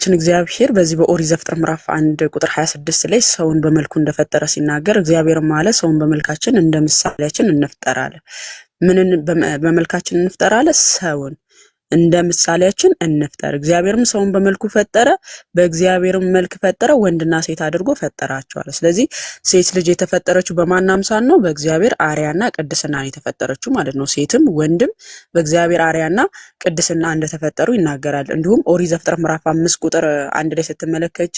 አምላካችን እግዚአብሔር በዚህ በኦሪት ዘፍጥረት ምዕራፍ 1 ቁጥር 26 ላይ ሰውን በመልኩ እንደፈጠረ ሲናገር እግዚአብሔር ማለት ሰውን በመልካችን እንደ ምሳሌያችን እንፍጠር አለ። ምንን በመልካችን እንፍጠር አለ? ሰውን እንደ ምሳሌያችን እንፍጠር። እግዚአብሔርም ሰውን በመልኩ ፈጠረ፣ በእግዚአብሔርም መልክ ፈጠረ፣ ወንድና ሴት አድርጎ ፈጠራቸው አለ። ስለዚህ ሴት ልጅ የተፈጠረችው በማን አምሳል ነው? በእግዚአብሔር አርያና ቅድስና ነው የተፈጠረችው ማለት ነው። ሴትም ወንድም በእግዚአብሔር አርያና ቅድስና እንደተፈጠሩ ይናገራል። እንዲሁም ኦሪት ዘፍጥረት ምዕራፍ 5 ቁጥር 1 ላይ ስትመለከቺ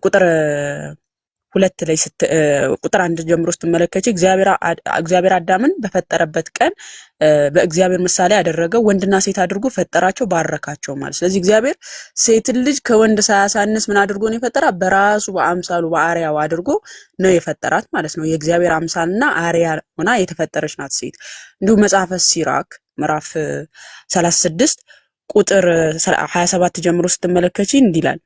ቁጥር 2 ላይ ቁጥር 1 ጀምሮ ስትመለከቺ እግዚአብሔር አዳምን በፈጠረበት ቀን በእግዚአብሔር ምሳሌ ያደረገው ወንድና ሴት አድርጎ ፈጠራቸው፣ ባረካቸው ማለት። ስለዚህ እግዚአብሔር ሴት ልጅ ከወንድ ሳያሳንስ ምን አድርጎ ነው የፈጠራት? በራሱ በአምሳሉ በአርያው አድርጎ ነው የፈጠራት ማለት ነው። የእግዚአብሔር አምሳልና አርያ ሆና የተፈጠረች ናት ሴት። እንዲሁም መጽሐፈ ሲራክ ምዕራፍ 36 ቁጥር 27 ጀምሮ ስትመለከቺ እንዲላል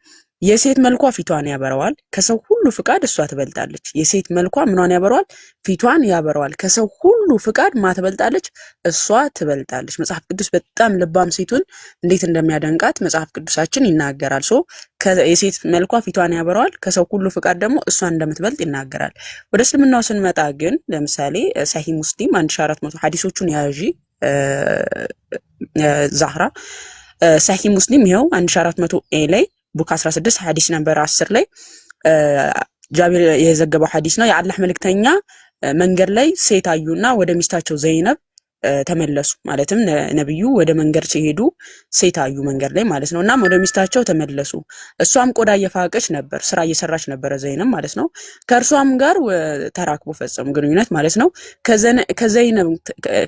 የሴት መልኳ ፊቷን ያበራዋል፣ ከሰው ሁሉ ፍቃድ እሷ ትበልጣለች። የሴት መልኳ ምኗን ያበራዋል? ፊቷን ያበራዋል፣ ከሰው ሁሉ ፍቃድ ማትበልጣለች? እሷ ትበልጣለች። መጽሐፍ ቅዱስ በጣም ልባም ሴቱን እንዴት እንደሚያደንቃት መጽሐፍ ቅዱሳችን ይናገራል። የሴት መልኳ ፊቷን ያበራዋል፣ ከሰው ሁሉ ፍቃድ ደግሞ እሷ እንደምትበልጥ ይናገራል። ወደ እስልምናው ስንመጣ ግን ለምሳሌ ሰሂህ ሙስሊም 1400 ሐዲሶቹን ያዢ ዛህራ ሰሂህ ሙስሊም ይሄው 1400 ኤ ላይ ቡክ 16 ሐዲስ ነምበር 10 ላይ ጃቢር የዘገበው ሐዲስ ነው። የአላህ መልእክተኛ መንገድ ላይ ሴት አዩና ወደ ሚስታቸው ዘይነብ ተመለሱ። ማለትም ነብዩ ወደ መንገድ ሲሄዱ ሴት አዩ መንገድ ላይ ማለት ነው። እናም ወደ ሚስታቸው ተመለሱ። እሷም ቆዳ እየፋቀች ነበር፣ ስራ እየሰራች ነበር ዘይነብ ማለት ነው። ከእርሷም ጋር ተራክቦ ፈጸሙ ግንኙነት ማለት ነው። ከዘይነብ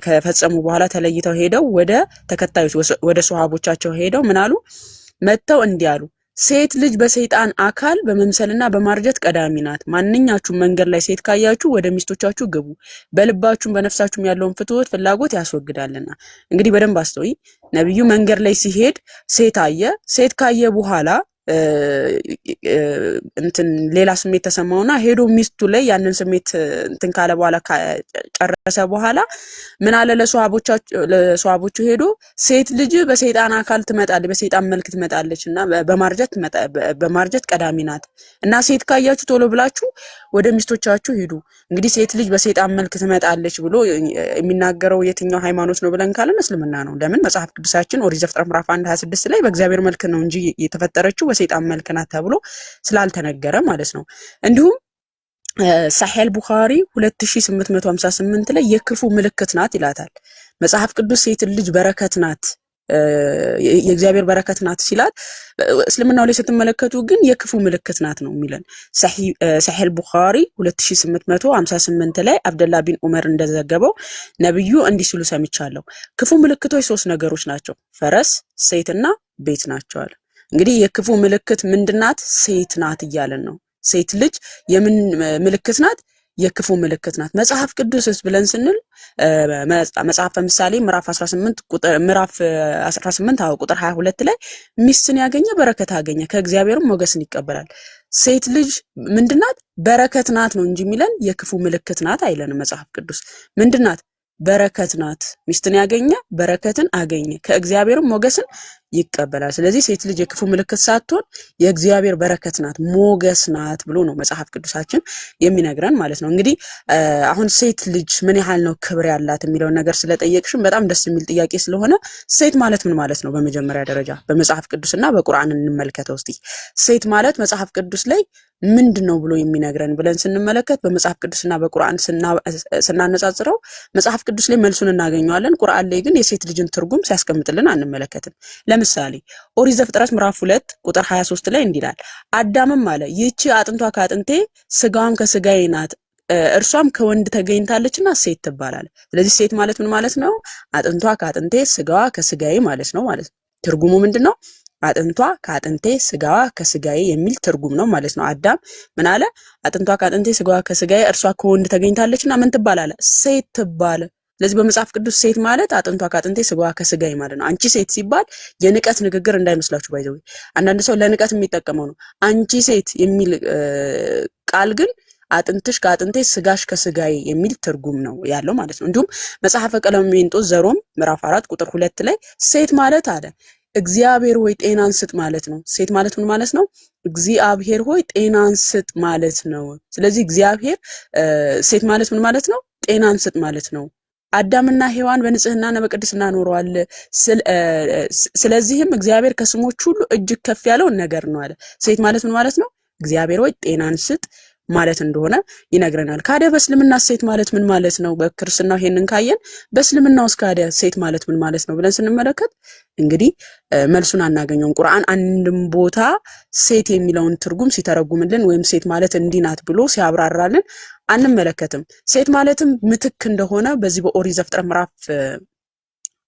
ከፈጸሙ በኋላ ተለይተው ሄደው ወደ ተከታዮች ወደ ሱሐቦቻቸው ሄደው ምን አሉ? መተው እንዲህ አሉ፣ ሴት ልጅ በሰይጣን አካል በመምሰልና በማርጀት ቀዳሚ ናት። ማንኛችሁም መንገድ ላይ ሴት ካያችሁ ወደ ሚስቶቻችሁ ግቡ፣ በልባችሁም በነፍሳችሁም ያለውን ፍላጎት ያስወግዳልና። እንግዲህ በደንብ አስተውይ። ነብዩ መንገድ ላይ ሲሄድ ሴት አየ። ሴት ካየ በኋላ ሌላ ስሜት ተሰማውና ሄዶ ሚስቱ ላይ ያንን ስሜት ካለ በኋላ ጨረሰ በኋላ ምን አለ ለሷሃቦቹ ሄዶ ሴት ልጅ በሰይጣን አካል ትመጣለች፣ በሰይጣን መልክ ትመጣለችና በማርጀት ቀዳሚ ናት እና ሴት ካያችሁ ቶሎ ብላችሁ ወደ ሚስቶቻችሁ ሂዱ። እንግዲህ ሴት ልጅ በሰይጣን መልክ ትመጣለች ብሎ የሚናገረው የትኛው ሃይማኖት ነው ብለን ካለን እስልምና ነው። ለምን? መጽሐፍ ቅዱሳችን ኦሪት ዘፍጥረት ምዕራፍ 1:26 ላይ በእግዚአብሔር መልክ ነው እንጂ የተፈጠረችው በሰይጣን መልክ ናት ተብሎ ስላልተነገረ ማለት ነው። እንዲሁም ሰሒህ ቡኻሪ 2858 ላይ የክፉ ምልክት ናት ይላታል መጽሐፍ ቅዱስ። ሴት ልጅ በረከት ናት፣ የእግዚአብሔር በረከት ናት ሲላል፣ እስልምናው ላይ ስትመለከቱ ግን የክፉ ምልክት ናት ነው የሚለን። ሰሒህ ቡኻሪ 2858 ላይ አብደላህ ቢን ዑመር እንደዘገበው ነብዩ እንዲህ ሲሉ ሰምቻለሁ፣ ክፉ ምልክቶች 3 ነገሮች ናቸው፣ ፈረስ፣ ሴትና ቤት ናቸው አለ። እንግዲህ የክፉ ምልክት ምንድናት? ሴት ናት እያለን ነው። ሴት ልጅ የምን ምልክት ናት? የክፉ ምልክት ናት። መጽሐፍ ቅዱስስ ብለን ስንል መጽሐፈ ምሳሌ ምዕራፍ 18 ቁጥር 22 ላይ ሚስትን ያገኘ በረከት አገኘ፣ ከእግዚአብሔርም ሞገስን ይቀበላል። ሴት ልጅ ምንድናት? በረከት ናት ነው እንጂ የሚለን የክፉ ምልክት ናት አይለንም መጽሐፍ ቅዱስ። ምንድናት? በረከት ናት። ሚስትን ያገኘ በረከትን አገኘ፣ ከእግዚአብሔርም ሞገስን ይቀበላል። ስለዚህ ሴት ልጅ የክፉ ምልክት ሳትሆን የእግዚአብሔር በረከት ናት፣ ሞገስ ናት ብሎ ነው መጽሐፍ ቅዱሳችን የሚነግረን ማለት ነው። እንግዲህ አሁን ሴት ልጅ ምን ያህል ነው ክብር ያላት የሚለውን ነገር ስለጠየቅሽን በጣም ደስ የሚል ጥያቄ ስለሆነ ሴት ማለት ምን ማለት ነው? በመጀመሪያ ደረጃ በመጽሐፍ ቅዱስና በቁርአን እንመልከተው እስቲ። ሴት ማለት መጽሐፍ ቅዱስ ላይ ምንድነው ብሎ የሚነግረን ብለን ስንመለከት በመጽሐፍ ቅዱስና በቁርአን ስናነጻጽረው መጽሐፍ ቅዱስ ላይ መልሱን እናገኘዋለን። ቁርአን ላይ ግን የሴት ልጅን ትርጉም ሲያስቀምጥልን አንመለከትም። ለምሳሌ ኦሪት ዘፍጥረት ምዕራፍ 2 ቁጥር 23 ላይ እንዲላል፣ አዳምም አለ ይህች አጥንቷ ከአጥንቴ ስጋዋም ከስጋዬ ናት፣ እርሷም ከወንድ ተገኝታለችና ሴት ትባላለች። ስለዚህ ሴት ማለት ምን ማለት ነው? አጥንቷ ከአጥንቴ ስጋዋ ከስጋዬ ማለት ነው ማለት ነው። ትርጉሙ ምንድነው? አጥንቷ ከአጥንቴ ስጋዋ ከስጋዬ የሚል ትርጉም ነው ማለት ነው። አዳም ምን አለ? አጥንቷ ከአጥንቴ ስጋዋ ከስጋዬ እርሷ ከወንድ ተገኝታለችና ምን ትባላለ? ሴት ትባለ። ስለዚህ በመጽሐፍ ቅዱስ ሴት ማለት አጥንቷ ከአጥንቴ ስጋዋ ከስጋዬ ማለት ነው። አንቺ ሴት ሲባል የንቀት ንግግር እንዳይመስላችሁ ባይዘው። አንዳንድ ሰው ለንቀት የሚጠቀመው ነው። አንቺ ሴት የሚል ቃል ግን አጥንትሽ ከአጥንቴ ስጋሽ ከስጋዬ የሚል ትርጉም ነው ያለው ማለት ነው። እንዲሁም መጽሐፈ ቀለሜንጦስ ዘሮም ምዕራፍ 4 ቁጥር 2 ላይ ሴት ማለት አለ እግዚአብሔር ሆይ ጤናን ስጥ ማለት ነው። ሴት ማለት ምን ማለት ነው? እግዚአብሔር ሆይ ጤናን ስጥ ማለት ነው። ስለዚህ እግዚአብሔር ሴት ማለት ምን ማለት ነው? ጤናን ስጥ ማለት ነው። አዳምና ሔዋን በንጽህናና በቅድስና ኖረዋል። ስለዚህም እግዚአብሔር ከስሞች ሁሉ እጅግ ከፍ ያለውን ነገር ነው አለ። ሴት ማለት ምን ማለት ነው? እግዚአብሔር ሆይ ጤናን ስጥ ማለት እንደሆነ ይነግረናል። ካዲያ በእስልምና ሴት ማለት ምን ማለት ነው? በክርስትናው ይሄንን ካየን በእስልምናውስ ካዲያ ሴት ማለት ምን ማለት ነው ብለን ስንመለከት እንግዲህ መልሱን አናገኘውም። ቁርአን አንድም ቦታ ሴት የሚለውን ትርጉም ሲተረጉምልን ወይም ሴት ማለት እንዲህ ናት ብሎ ሲያብራራልን አንመለከትም። ሴት ማለትም ምትክ እንደሆነ በዚህ በኦሪት ዘፍጥረት ምዕራፍ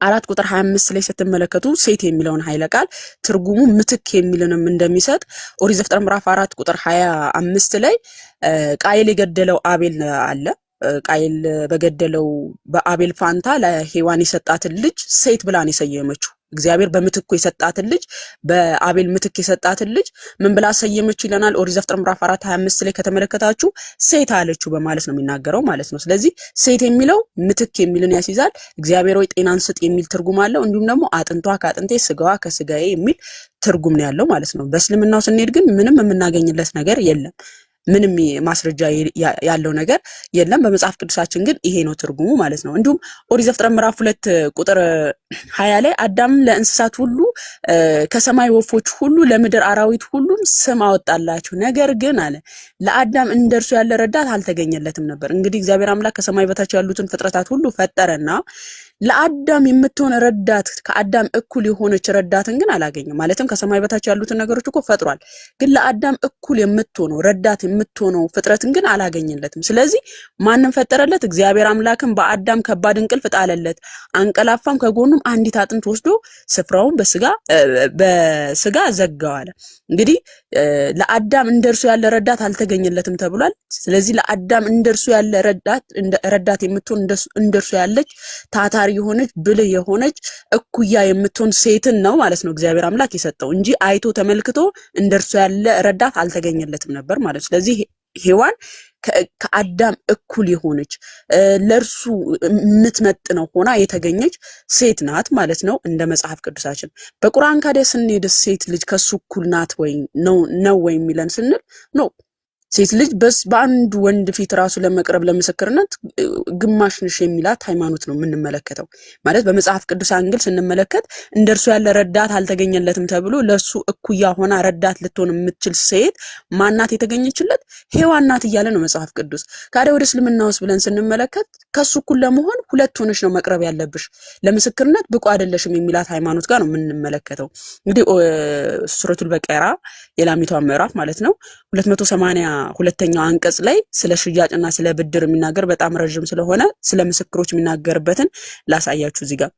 4 ቁጥር 25 ላይ ስትመለከቱ ሴት የሚለውን ኃይለ ቃል ትርጉሙ ምትክ የሚልንም እንደሚሰጥ ኦሪት ዘፍጥረት ምዕራፍ 4 ቁጥር 25 ላይ ቃየል የገደለው አቤል አለ። ቃየል በገደለው በአቤል ፋንታ ለሔዋን የሰጣትን ልጅ ሴት ብላ ነው የሰየመችው። እግዚአብሔር በምትኩ የሰጣትን ልጅ በአቤል ምትክ የሰጣትን ልጅ ምን ብላ ሰየመችው ይለናል። ኦሪት ዘፍጥረት ምዕራፍ 4:25 ላይ ከተመለከታችሁ ሴት አለችው በማለት ነው የሚናገረው ማለት ነው። ስለዚህ ሴት የሚለው ምትክ የሚልን ያስይዛል። እግዚአብሔር ወይ ጤናን ስጥ የሚል ትርጉም አለው። እንዲሁም ደግሞ አጥንቷ ከአጥንቴ ስጋዋ ከስጋዬ የሚል ትርጉም ነው ያለው ማለት ነው። በእስልምናው ስንሄድ ግን ምንም የምናገኝለት ነገር የለም። ምንም ማስረጃ ያለው ነገር የለም። በመጽሐፍ ቅዱሳችን ግን ይሄ ነው ትርጉሙ ማለት ነው። እንዲሁም ኦሪት ዘፍጥረት ምዕራፍ 2 ቁጥር 20 ላይ አዳም ለእንስሳት ሁሉ ከሰማይ ወፎች ሁሉ ለምድር አራዊት ሁሉ ስም አወጣላቸው፣ ነገር ግን አለ ለአዳም እንደርሱ ያለ ረዳት አልተገኘለትም ነበር። እንግዲህ እግዚአብሔር አምላክ ከሰማይ በታች ያሉትን ፍጥረታት ሁሉ ፈጠረና ለአዳም የምትሆን ረዳት ከአዳም እኩል የሆነች ረዳትን ግን አላገኘም። ማለትም ከሰማይ በታች ያሉትን ነገሮች እኮ ፈጥሯል፣ ግን ለአዳም እኩል የምትሆነው ረዳት የምትሆነው ፍጥረትን ግን አላገኘለትም። ስለዚህ ማንም ፈጠረለት? እግዚአብሔር አምላክም በአዳም ከባድ እንቅልፍ ጣለለት፣ አንቀላፋም፣ ከጎኑም አንዲት አጥንት ወስዶ ስፍራውን በስጋ ዘጋው አለ። እንግዲህ ለአዳም እንደርሱ ያለ ረዳት አልተገኘለትም ተብሏል። ስለዚህ ለአዳም እንደርሱ ያለ ረዳት የምትሆን እንደርሱ ያለች ታታሪ የሆነች ብልህ የሆነች እኩያ የምትሆን ሴትን ነው ማለት ነው እግዚአብሔር አምላክ የሰጠው እንጂ አይቶ ተመልክቶ እንደርሱ ያለ ረዳት አልተገኘለትም ነበር ማለት ነው። ስለዚህ ሔዋን ከአዳም እኩል የሆነች ለርሱ የምትመጥነው ሆና የተገኘች ሴት ናት ማለት ነው እንደ መጽሐፍ ቅዱሳችን። በቁርአን ካዲያ ስንሄድ ሴት ልጅ ከሱ እኩል ናት ወይ ነው ወይ የሚለን ስንል ነው። ሴት ልጅ በአንድ ወንድ ፊት ራሱ ለመቅረብ ለምስክርነት ግማሽ ነሽ የሚላት ሃይማኖት ነው የምንመለከተው። ማለት በመጽሐፍ ቅዱስ አንግል ስንመለከት እንደርሱ ያለ ረዳት አልተገኘለትም ተብሎ ለሱ እኩያ ሆና ረዳት ልትሆን የምትችል ሴት ማናት የተገኘችለት? ሔዋን ናት እያለ ነው መጽሐፍ ቅዱስ። ካዲያ ወደ እስልምና ውስጥ ብለን ስንመለከት ከሱ እኩል ለመሆን ሁለት ሆነሽ ነው መቅረብ ያለብሽ፣ ለምስክርነት ብቁ አይደለሽም የሚላት ሃይማኖት ጋር ነው የምንመለከተው። እንግዲህ ሱረቱል በቀራ የላሚቷ ምዕራፍ ማለት ነው 282ኛው አንቀጽ ላይ ስለ ሽያጭና ስለ ብድር የሚናገር በጣም ረጅም ስለሆነ ስለ ምስክሮች የሚናገርበትን ላሳያችሁ እዚህ ጋር።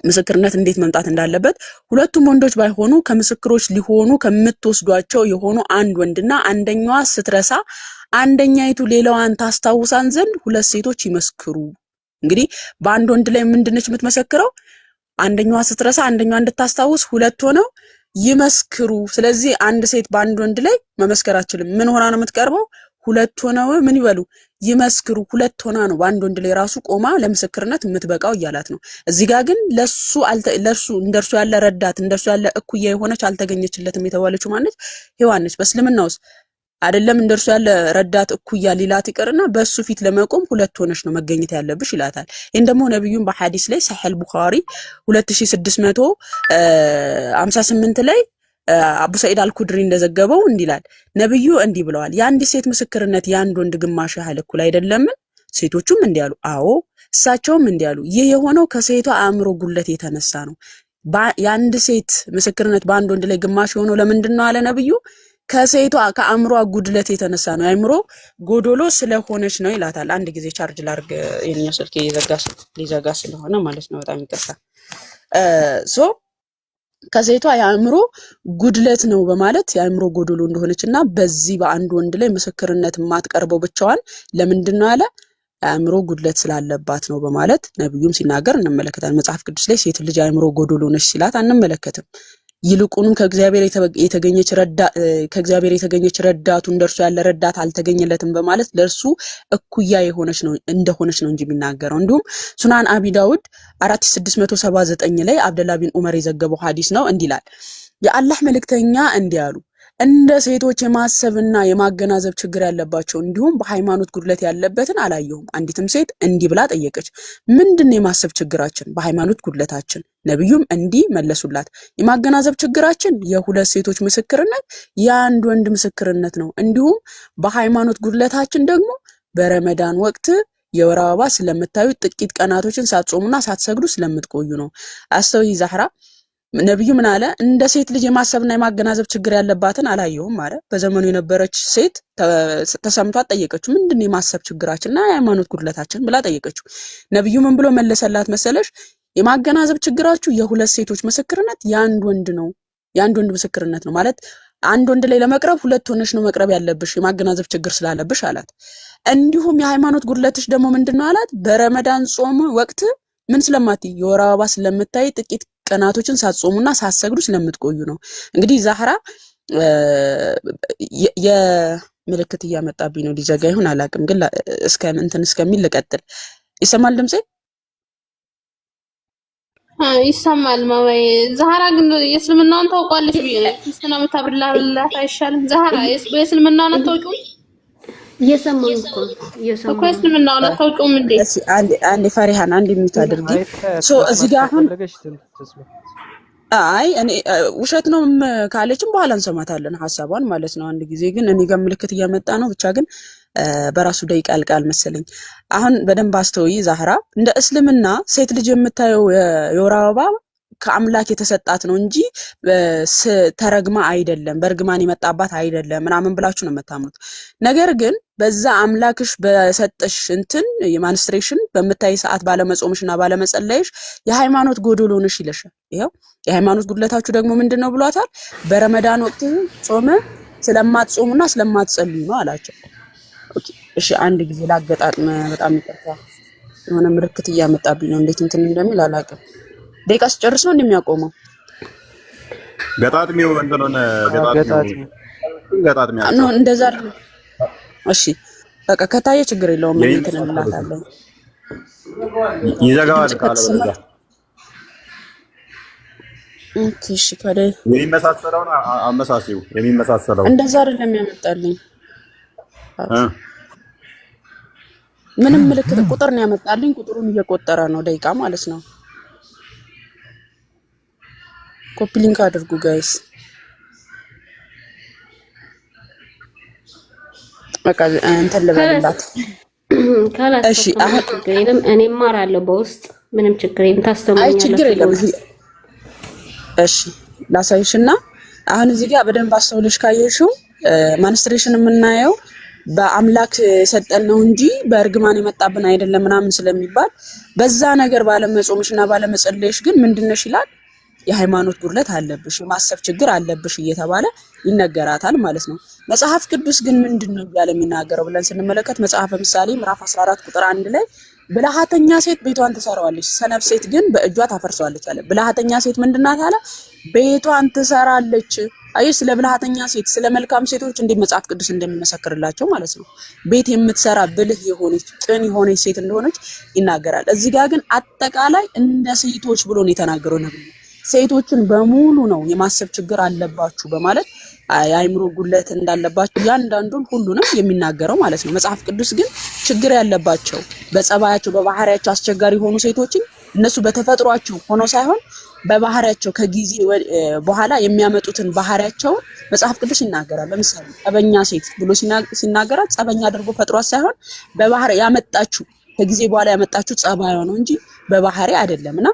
ምስክርነት እንዴት መምጣት እንዳለበት ሁለቱም ወንዶች ባይሆኑ ከምስክሮች ሊሆኑ ከምትወስዷቸው የሆኑ አንድ ወንድና አንደኛዋ ስትረሳ አንደኛይቱ ሌላዋን ታስታውሳን ዘንድ ሁለት ሴቶች ይመስክሩ። እንግዲህ በአንድ ወንድ ላይ ምንድነች የምትመሰክረው? አንደኛዋ ስትረሳ አንደኛዋ እንድታስታውስ ሁለት ሆነው ይመስክሩ። ስለዚህ አንድ ሴት በአንድ ወንድ ላይ መመስከር አትችልም። ምን ሆና ነው የምትቀርበው? ሁለት ሆነው ምን ይበሉ? ይመስክሩ። ሁለት ሆና ነው በአንድ ወንድ ላይ ራሱ ቆማ ለምስክርነት የምትበቃው እያላት ነው። እዚህ ጋር ግን ለሱ እንደርሱ ያለ ረዳት እንደርሱ ያለ እኩያ የሆነች አልተገኘችለትም የተባለችው ማነች? ሔዋን ነች። በእስልምና ውስጥ አይደለም እንደርሱ ያለ ረዳት እኩያ ሊላት ይቀርና በሱ ፊት ለመቆም ሁለት ሆነሽ ነው መገኘት ያለብሽ ይላታል። ይሄን ደግሞ ነብዩን በሐዲስ ላይ ሰሒህ ቡኻሪ 2658 ላይ አቡ ሰዒድ አልኩድሪ እንደዘገበው እንዲላል ነብዩ እንዲህ ብለዋል፣ የአንድ ሴት ምስክርነት የአንድ ወንድ ግማሽ ያህል እኩል አይደለምን? ሴቶቹም እንዲህ አሉ። አዎ። እሳቸውም እንዲህ አሉ፣ ይህ የሆነው ከሴቷ አእምሮ ጉድለት የተነሳ ነው። የአንድ ሴት ምስክርነት በአንድ ወንድ ላይ ግማሽ የሆነው ለምንድን ነው አለ ነብዩ? ከሴቷ ከአእምሮ ጉድለት የተነሳ ነው። አእምሮ ጎዶሎ ስለሆነች ነው ይላታል። አንድ ጊዜ ቻርጅ ላርግ፣ የኛው ስልክ ሊዘጋ ስለሆነ ማለት ነው። በጣም ይቅርታ። ከሴቷ የአእምሮ ጉድለት ነው በማለት የአእምሮ ጎዶሎ እንደሆነችና በዚህ በአንድ ወንድ ላይ ምስክርነት የማትቀርበው ብቻዋን ለምንድን ነው አለ? አእምሮ ጉድለት ስላለባት ነው በማለት ነብዩም ሲናገር እንመለከታለን። መጽሐፍ ቅዱስ ላይ ሴት ልጅ አእምሮ ጎዶሎ ነች ሲላት አንመለከትም። ይልቁንም ከእግዚአብሔር የተገኘች ረዳቱ እንደርሱ ያለ ረዳት አልተገኘለትም በማለት ለእርሱ እኩያ እንደሆነች ነው እንጂ የሚናገረው። እንዲሁም ሱናን አቢ ዳውድ 4679 ላይ አብደላ ቢን ዑመር የዘገበው ሐዲስ ነው። እንዲህ ይላል የአላህ መልእክተኛ እንዲህ አሉ እንደ ሴቶች የማሰብና የማገናዘብ ችግር ያለባቸው እንዲሁም በሃይማኖት ጉድለት ያለበትን አላየሁም። አንዲትም ሴት እንዲህ ብላ ጠየቀች፣ ምንድነው የማሰብ ችግራችን? በሃይማኖት ጉድለታችን። ነብዩም እንዲህ መለሱላት፣ የማገናዘብ ችግራችን የሁለት ሴቶች ምስክርነት የአንድ ወንድ ምስክርነት ነው። እንዲሁም በሃይማኖት ጉድለታችን ደግሞ በረመዳን ወቅት የወር አበባ ስለምታዩ ጥቂት ቀናቶችን ሳትጾሙና ሳትሰግዱ ስለምትቆዩ ነው። አስተውይ ዛህራ፣ ነብዩ ምን አለ? እንደ ሴት ልጅ የማሰብና የማገናዘብ ችግር ያለባትን አላየሁም አለ። በዘመኑ የነበረች ሴት ተሰምቷት ጠየቀችው፣ ምንድነው የማሰብ ችግራችንና የሃይማኖት ጉድለታችን ብላ ጠየቀችው። ነብዩ ምን ብሎ መለሰላት መሰለሽ? የማገናዘብ ችግራችሁ የሁለት ሴቶች ምስክርነት የአንድ ወንድ ምስክርነት ነው። ማለት አንድ ወንድ ላይ ለመቅረብ ሁለት ሆነሽ ነው መቅረብ ያለብሽ የማገናዘብ ችግር ስላለብሽ አላት። እንዲሁም የሃይማኖት ጉድለትሽ ደግሞ ምንድነው አላት? በረመዳን ጾም ወቅት ምን ስለማትይ የወር አበባ ስለምታይ ጥቂት ቀናቶችን ሳትጾሙና ሳትሰግዱ ስለምትቆዩ ነው። እንግዲህ ዛህራ የምልክት እያመጣብኝ ነው፣ ሊዘጋ ይሁን አላውቅም፣ ግን እስከሚል ልቀጥል። ይሰማል ድምጼ? ይሰማል ማማዬ። ዛህራ ግን የእስልምናውን ታውቋለች ብዬ ነው ክርስትና መታብላላት አይሻልም? ዛህራ የእስልምናውን አታውቂውም? እየሰማሁ እኮ እስልምናውን አታውቂውም እንዴ? አንዴ ፈሪሃን አንዴ ሚውት አድርጊ። እዚህ ጋር አሁን አይ እኔ ውሸት ነው ካለችም በኋላ እንሰማታለን ሐሳቧን ማለት ነው። አንድ ጊዜ ግን እኔ ጋር ምልክት እያመጣ ነው፣ ብቻ ግን በራሱ ደቂቃ ያልቃል መሰለኝ። አሁን በደንብ አስተውይ ዛህራ፣ እንደ እስልምና ሴት ልጅ የምታየው የወር አበባ ከአምላክ የተሰጣት ነው እንጂ ተረግማ አይደለም፣ በእርግማን የመጣባት አይደለም ምናምን ብላችሁ ነው የምታምኑት። ነገር ግን በዛ አምላክሽ በሰጠሽ የማንስትሬሽን በምታይ ሰዓት ባለመጾምሽና ባለመጸለይሽ የሃይማኖት ጎዶሎ ነሽ ይለሻል። ይሄው የሃይማኖት ጉድለታችሁ ደግሞ ምንድነው ብሏታል? በረመዳን ወቅት ጾም ስለማትጾሙና ስለማትጸልዩ ነው አላቸው። ኦኬ እሺ፣ አንድ ጊዜ ላገጣጥም። በጣም ይቅርታ፣ የሆነ ምልክት እያመጣብኝ ነው። እንዴት እንደሚል አላውቅም። ደቂቃ ስጨርስ ነው እንደሚያቆመው። ገጣጥሚው እንደሆነ ገጣጥሚው ነው እንደዛ አይደል? እሺ በቃ ከታየ ችግር የለውም። እንትን እንላታለን። ይዘጋዋል ካለ በለዛ ኦኬ እሺ። ካለ የሚመሳሰለውን የሚመሳሰለው እንደዛ አይደለም ያመጣልኝ። ምንም ምልክት ቁጥር ነው ያመጣልኝ። ቁጥሩን እየቆጠረ ነው ደቂቃ ማለት ነው። ኮፒ ሊንክ አድርጉ ጋይስ። በቃ እንትን ልበልላት። እሺ አሁን ግሬንም እኔ እማራለሁ በውስጥ ምንም ችግር የለም። ታስተምሩኛላችሁ። አይ ችግር የለም። እሺ ላሳይሽና አሁን እዚህ ጋር በደንብ አስተውለሽ ካየሽው ማንስትሬሽን የምናየው በአምላክ የሰጠን ነው እንጂ በእርግማን የመጣብን አይደለም ምናምን ስለሚባል በዛ ነገር ባለመጾምሽና ባለመጸለይሽ ግን ምንድነሽ ይላል የሃይማኖት ጉድለት አለብሽ፣ የማሰብ ችግር አለብሽ እየተባለ ይነገራታል ማለት ነው። መጽሐፍ ቅዱስ ግን ምንድነው እያለ የሚናገረው ብለን ስንመለከት መጽሐፈ ምሳሌ ምዕራፍ 14 ቁጥር 1 ላይ ብልሃተኛ ሴት ቤቷን ትሰራዋለች፣ ሰነፍ ሴት ግን በእጇ ታፈርሰዋለች አለ። ብልሃተኛ ሴት ምንድናት አለ? ቤቷን ትሰራለች። አይ ስለ ብልሃተኛ ሴት ስለ መልካም ሴቶች እንደ መጽሐፍ ቅዱስ እንደሚመሰክርላቸው ማለት ነው። ቤት የምትሰራ ብልህ የሆነች ቅን የሆነች ሴት እንደሆነች ይናገራል። እዚህ ጋር ግን አጠቃላይ እንደ ሴቶች ብሎ ነው የተናገረው ነብዩ። ሴቶችን በሙሉ ነው የማሰብ ችግር አለባችሁ በማለት የአይምሮ ጉድለት እንዳለባችሁ ያንዳንዱን ሁሉንም የሚናገረው ማለት ነው። መጽሐፍ ቅዱስ ግን ችግር ያለባቸው በጸባያቸው በባህሪያቸው አስቸጋሪ የሆኑ ሴቶችን እነሱ በተፈጥሯቸው ሆኖ ሳይሆን በባህሪያቸው ከጊዜ በኋላ የሚያመጡትን ባህሪያቸውን መጽሐፍ ቅዱስ ይናገራል። ለምሳሌ ጸበኛ ሴት ብሎ ሲናገራት ጸበኛ አድርጎ ፈጥሯት ሳይሆን በባህሪ ያመጣችው ከጊዜ በኋላ ያመጣችው ጸባዩ ነው እንጂ በባህሪ አይደለምና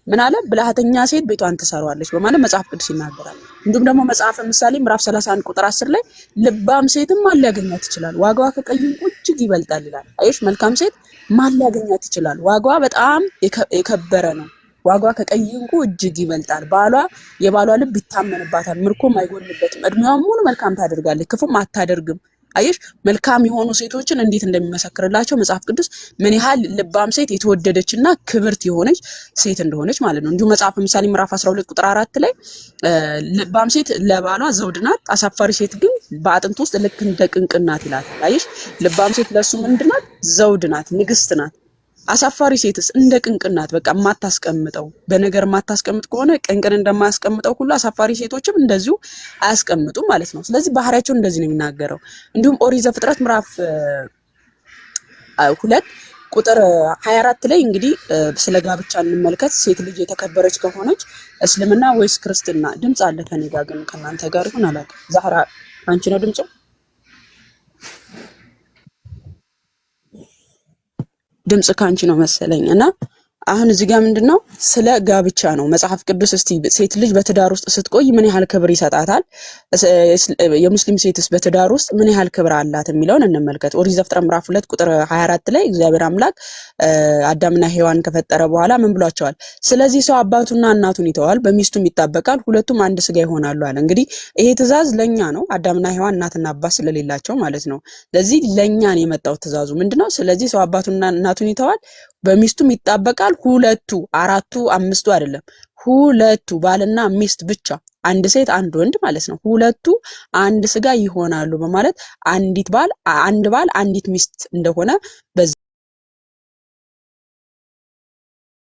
ምን አለ? ብልሃተኛ ሴት ቤቷን ትሰራዋለች በማለት መጽሐፍ ቅዱስ ይናገራል። እንዲሁም ደግሞ መጽሐፈ ምሳሌ ምዕራፍ 31 ቁጥር 10 ላይ ልባም ሴትም ማን ሊያገኛት ይችላል? ዋጋዋ ከቀይ ዕንቁ እጅግ ይበልጣል ይላል። አይሽ መልካም ሴት ማን ሊያገኛት ይችላል? ዋጋዋ በጣም የከበረ ነው። ዋጋዋ ከቀይ ዕንቁ እጅግ ይበልጣል። የባሏ ልብ ይታመንባታል፣ ምርኮም አይጎልበትም። እድሜዋን ሙሉ መልካም ታደርጋለች፣ ክፉም አታደርግም አየሽ መልካም የሆኑ ሴቶችን እንዴት እንደሚመሰክርላቸው መጽሐፍ ቅዱስ ምን ያህል ልባም ሴት የተወደደችና ክብርት የሆነች ሴት እንደሆነች ማለት ነው። እንዲሁ መጽሐፍ ምሳሌ ምዕራፍ 12 ቁጥር 4 ላይ ልባም ሴት ለባሏ ዘውድ ናት፣ አሳፋሪ ሴት ግን በአጥንት ውስጥ ልክ እንደ ቅንቅን ናት ይላል። አየሽ ልባም ሴት ለሱ ምንድናት? ዘውድ ናት፣ ንግስት ናት። አሳፋሪ ሴትስ እንደ ቅንቅን ናት። በቃ የማታስቀምጠው በነገር የማታስቀምጥ ከሆነ ቅንቅን እንደማያስቀምጠው ሁሉ አሳፋሪ ሴቶችም እንደዚሁ አያስቀምጡም ማለት ነው። ስለዚህ ባህሪያቸው እንደዚህ ነው የሚናገረው። እንዲሁም ኦሪት ዘፍጥረት ምዕራፍ 2 ቁጥር 24 ላይ እንግዲህ ስለ ጋብቻ እንመልከት። ሴት ልጅ የተከበረች ከሆነች እስልምና ወይስ ክርስትና? ድምጽ አለ ከኔ ጋር ግን ከእናንተ ጋር ይሁን አላውቅም። ዛህራ አንቺ ነው ድምጽ? ድምጽ ካንቺ ነው መሰለኝ። እና አሁን እዚህ ጋር ምንድነው ስለ ጋብቻ ነው መጽሐፍ ቅዱስ። እስቲ ሴት ልጅ በትዳር ውስጥ ስትቆይ ምን ያህል ክብር ይሰጣታል? የሙስሊም ሴትስ በትዳር ውስጥ ምን ያህል ክብር አላት የሚለውን እንመልከት። ኦሪት ዘፍጥረት ምዕራፍ 2 ቁጥር 24 ላይ እግዚአብሔር አምላክ አዳምና ሔዋን ከፈጠረ በኋላ ምን ብሏቸዋል? ስለዚህ ሰው አባቱና እናቱን ይተዋል፣ በሚስቱም ይጣበቃል፣ ሁለቱም አንድ ስጋ ይሆናሉ አለ። እንግዲህ ይሄ ትእዛዝ ለኛ ነው። አዳምና ሔዋን እናትና አባት ስለሌላቸው ማለት ነው። ስለዚህ ለኛ ነው የመጣው ትእዛዙ ምንድነው? ስለዚህ ሰው አባቱና እናቱን ይተዋል፣ በሚስቱም ይጣበቃል፣ ሁለቱ አራቱ አምስቱ አይደለም፣ ሁለቱ ባልና ሚስት ብቻ፣ አንድ ሴት አንድ ወንድ ማለት ነው። ሁለቱ አንድ ስጋ ይሆናሉ በማለት አንድ ባል አንዲት ሚስት እንደሆነ